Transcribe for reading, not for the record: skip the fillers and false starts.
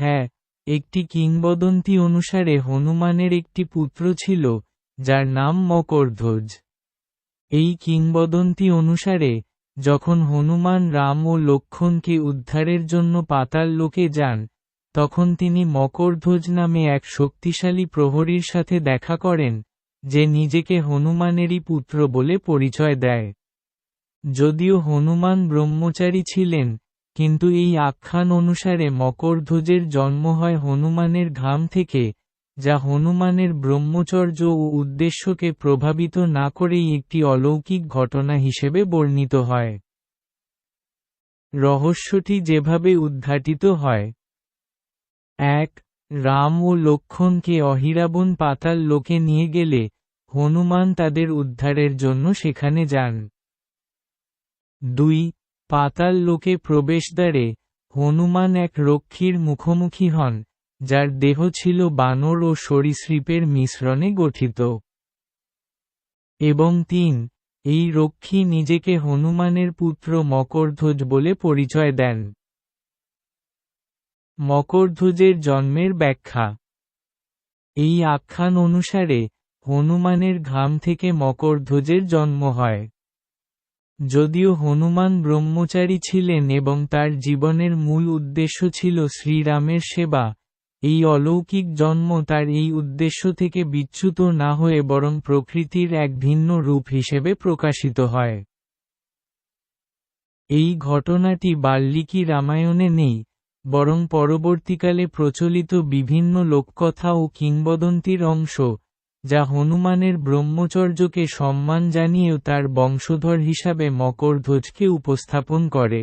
হ্যাঁ, একটি কিংবদন্তি অনুসারে হনুমানের একটি পুত্র ছিল, যার নাম মকরধ্বজ। এই কিংবদন্তি অনুসারে, যখন হনুমান রাম ও লক্ষ্মণকে উদ্ধারের জন্য পাতাল লোকে যান, তখন তিনি মকরধ্বজ নামে এক শক্তিশালী প্রহরীর সাথে দেখা করেন, যে নিজেকে হনুমানেরই পুত্র বলে পরিচয় দেয়। যদিও হনুমান ব্রহ্মচারী ছিলেন, কিন্তু এই আখ্যান অনুসারে মকরধ্বজের জন্ম হয় হনুমানের ঘাম থেকে, যা হনুমানের ব্রহ্মচর্য ও উদ্দেশ্যকে প্রভাবিত না করেই একটি অলৌকিক ঘটনা হিসেবে বর্ণিত হয়। রহস্যটি যেভাবে উদ্ঘাটিত হয়। ১. রাম ও লক্ষ্মণকে অহিরাবণ পাতাল লোকে নিয়ে গেলে, হনুমান তাদের উদ্ধারের জন্য সেখানে যান। ২. পাতাল লোকে প্রবেশদ্বারে, হনুমান এক রক্ষীর মুখোমুখি হন, যার দেহ ছিল বানর ও সরীসৃপের মিশ্রণে গঠিত। এবং ৩. এই রক্ষী নিজেকে হনুমানের পুত্র মকরধ্বজ বলে পরিচয় দেন। মকরধ্বজের জন্মের ব্যাখ্যা। এই আখ্যান অনুসারে, হনুমানের ঘাম থেকে মকরধ্বজের জন্ম হয়। যদিও হনুমান ব্রহ্মচারী ছিলেন এবং তার জীবনের মূল উদ্দেশ্য ছিল শ্রীরামের সেবা, এই অলৌকিক জন্ম তার এই উদ্দেশ্য থেকে বিচ্যুত না হয়ে বরং প্রকৃতির এক ভিন্ন রূপ হিসেবে প্রকাশিত হয়। এই ঘটনাটি বাল্মীকি রামায়ণে নেই, বরং পরবর্তীকালে প্রচলিত বিভিন্ন লোককথা ও কিংবদন্তির অংশ, যা হনুমানের ব্রহ্মচর্যকে সম্মান জানিয়েও তার বংশধর হিসাবে মকরধ্বজকে উপস্থাপন করে।